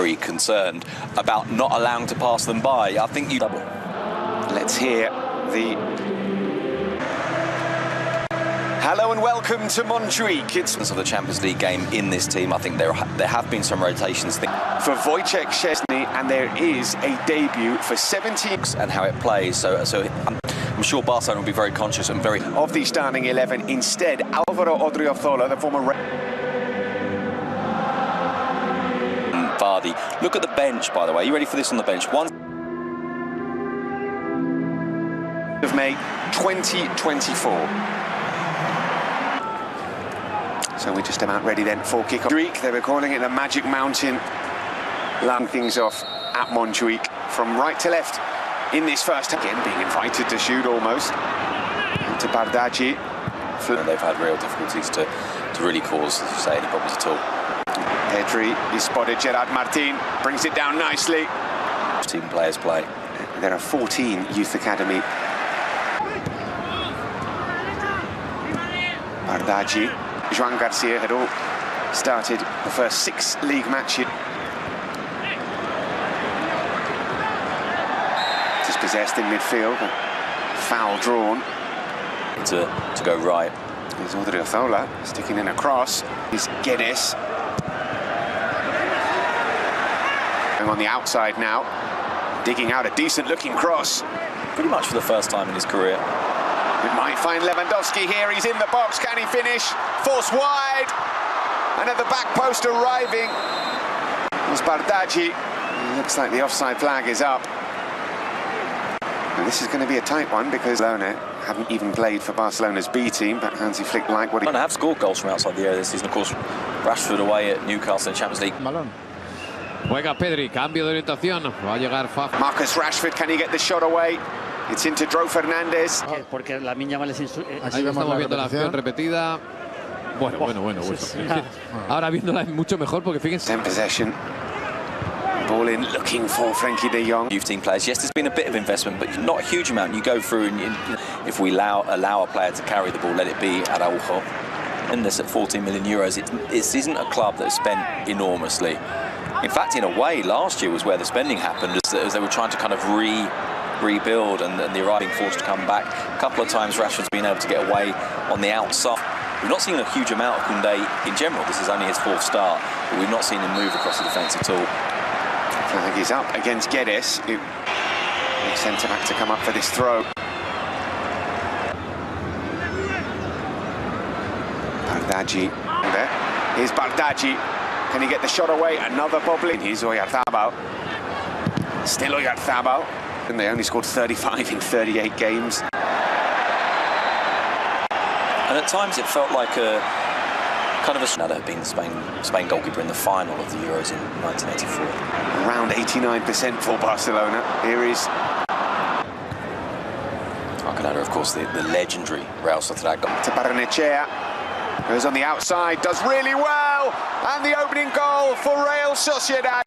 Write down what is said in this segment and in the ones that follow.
Very concerned about not allowing to pass them by. I think you double. Let's hear the... Hello and welcome to Montjuic. It's of the Champions League game in this team. I think there have been some rotations for Wojciech Szczesny, and there is a debut for 17 and how it plays. So I'm sure Barcelona will be very conscious and very of the starting 11. Instead, Álvaro Odriozola, the former Vardy. Look at the bench, by the way. You ready for this on the bench? Of May 2024. So we're just about ready then for kick-off. They were calling it the Magic Mountain. Landing things off at Montjuic from right to left in this first. Again, being invited to shoot almost. To Bardghji. They've had real difficulties to really cause, as you say, any problems at all. Pedri is spotted. Gerard Martin brings it down nicely. Team players play. There are 14 youth academy. Bardghji. Joan Garcia had all started the first 6 league matches. Dispossessed in midfield, but foul drawn. To go right. There's Odriozola sticking in a cross. He's Goles. On the outside now, digging out a decent-looking cross. Pretty much for the first time in his career. We might find Lewandowski here. He's in the box. Can he finish? Force wide. And at the back post arriving was Bardghji. Looks like the offside flag is up. And this is going to be a tight one because Barcelona hadn't even played for Barcelona's B team, but Hansi Flick liked what he... have scored goals from outside the area this season. Of course, Rashford away at Newcastle in Champions League. Balón. Juega Pedri, cambio de orientación. Va a llegar Faf. Marcus Rashford, can he get the shot away? It's into Dro Fernandes. Porque la miña mal es Ahí estamos viendo la acción repetida. Bueno. Ahora viéndola es mucho mejor porque fíjense. In possession. Ball in, looking for Frenkie de Jong. Youth team players. Yes, there's been a bit of investment, but not a huge amount. You go through, and if we allow a player to carry the ball, let it be Araujo. And this at 14 million euros, it isn't a club that has spent enormously. In fact, in a way, last year was where the spending happened, as they were trying to kind of rebuild and the arriving forced to come back. A couple of times Rashford's been able to get away on the outside. We've not seen a huge amount of Koundé in general. This is only his 4th start, but we've not seen him move across the defence at all. Flag is up against Goles, who makes centre-back to come up for this throw. Bardghji there. Here's Bardghji. Can he get the shot away? Another bobbling. Here's Oyarzabal. Still Oyarzabal. And they only scored 35 in 38 games. And at times it felt like a kind of a... Now, there had been Spain goalkeeper in the final of the Euros in 1984. Around 89% for Barcelona. Here is... Arcanada, of course, the legendary Real Sociedad. To Barrenechea. Goes on the outside, does really well. And the opening goal for Real Sociedad.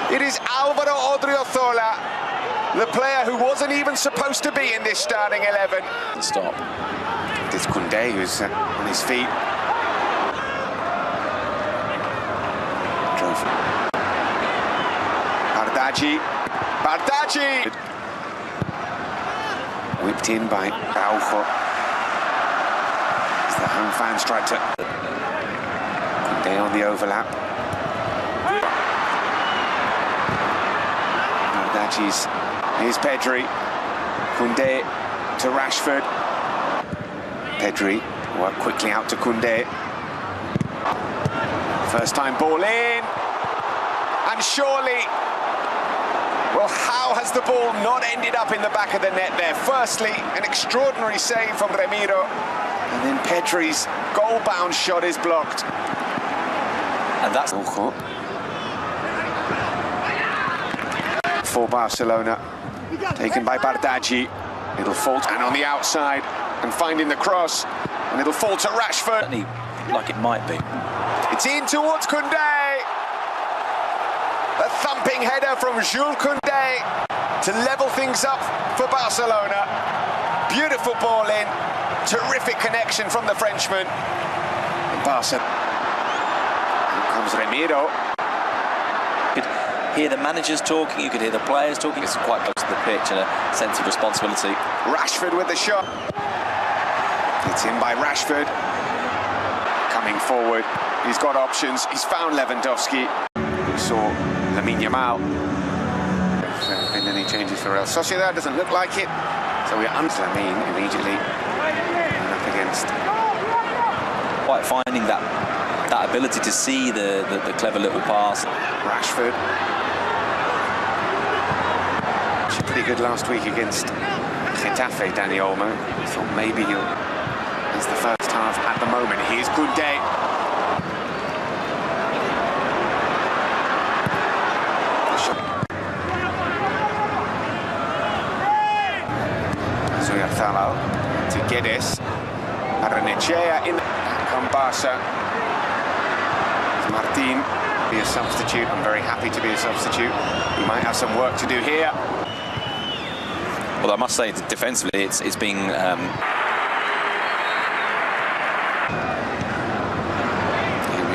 It is Álvaro Odriozola, the player who wasn't even supposed to be in this starting 11. Stop. It's Koundé who's on his feet. Bardghji. Whipped in by Araujo. As the home fans tried to... Koundé on the overlap. Here's Pedri. Koundé to Rashford. Pedri work quickly out to Koundé. First time ball in. And surely, well, how has the ball not ended up in the back of the net there? Firstly, an extraordinary save from Remiro. And then Pedri's goal-bound shot is blocked. And that's... For Barcelona, taken by Bardghji. It'll fall, and on the outside, and finding the cross, and it'll fall to Rashford. Like it might be. It's in towards Koundé. A thumping header from Jules Koundé to level things up for Barcelona. Beautiful ball in, terrific connection from the Frenchman. And Barca comes Remiro. You could hear the managers talking, you could hear the players talking. It's quite close to the pitch and a sense of responsibility. Rashford with the shot. It's in by Rashford. Coming forward, he's got options. He's found Lewandowski. We saw Lamine Yamal. If there have been any changes for Sociedad, doesn't look like it. So we're under Lamine immediately. And up against. Quite finding that ability to see the clever little pass. Rashford. Actually pretty good last week against Getafe, Dani Olmo. I thought maybe he'll. It's the first half at the moment. Here's Goles. Sociedad to Goles. Barrenechea in. Come Barca. Martin be a substitute. I'm very happy to be a substitute. He might have some work to do here. Well, I must say, defensively, it's been. Here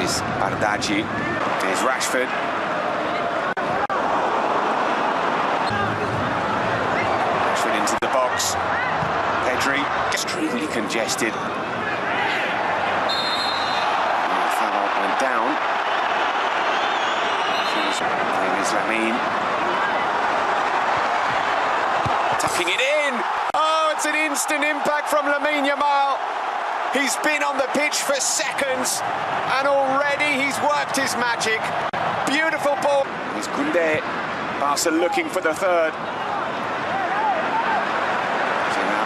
is Bardaggi. There's Rashford. Rashford into the box. Pedri extremely congested. Went down. There is Lamine. Tucking it in. Oh, it's an instant impact from Lamine Yamal. He's been on the pitch for seconds and already he's worked his magic. Beautiful ball. Here's Goles. Barca looking for the third.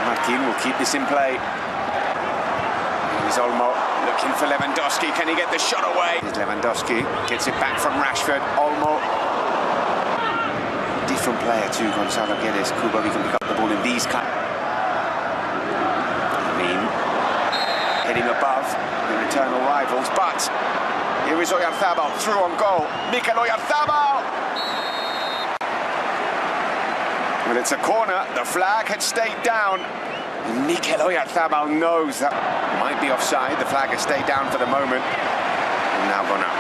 Martin will keep this in play. Here's Olmo. Looking for Lewandowski, can he get the shot away? Here's Lewandowski, gets it back from Rashford, Olmo. Different player too, Gonzalo Guedes. Kubo, he can pick up the ball in these kind. I mean, heading above the eternal rivals, but here is Oyarzabal, through on goal. Mikel Oyarzabal! Well, it's a corner, the flag had stayed down. Mikel Oyarzabal knows that might be offside. The flag has stayed down for the moment and now gone up.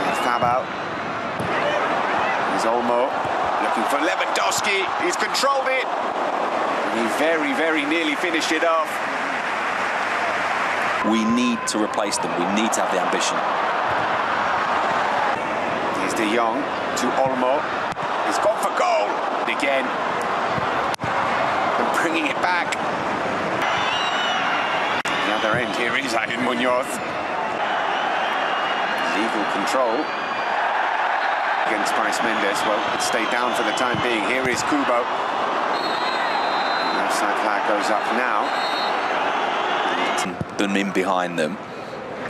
Oyarzabal. Here's Olmo looking for Lewandowski. He's controlled it. And he very, very nearly finished it off. We need to replace them. We need to have the ambition. Here's De Jong to Olmo. He's gone for goal again. Bringing it back. The other end here is Aiden Munoz. Legal control against Bryce Mendes. Well, it stayed down for the time being. Here is Kubo. The offside flag goes up now. Been in behind them.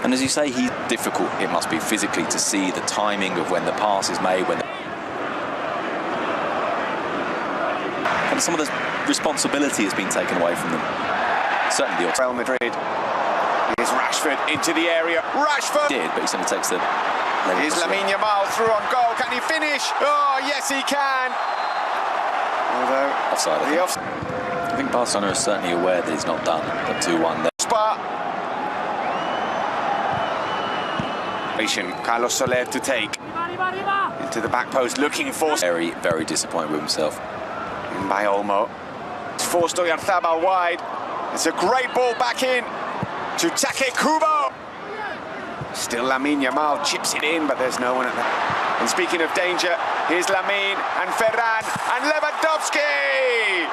And as you say, he's difficult. It must be physically to see the timing of when the pass is made. And some of the responsibility has been taken away from them. Certainly the Real Madrid. Here's Rashford into the area. Rashford did, but he certainly takes the. Here's Lamine Yamal through on goal. Can he finish? Oh, yes, he can. Although offside. I think Barcelona is certainly aware that he's not done. But 2-1 there. Carlos Soler to take into the back post, looking for. Very, very disappointed with himself. In by Olmo. It's forced Oyarzabal wide. It's a great ball back in to Take Kubo. Still Lamine Yamal chips it in, but there's no one at the. And speaking of danger, here's Lamine and Ferran and Lewandowski.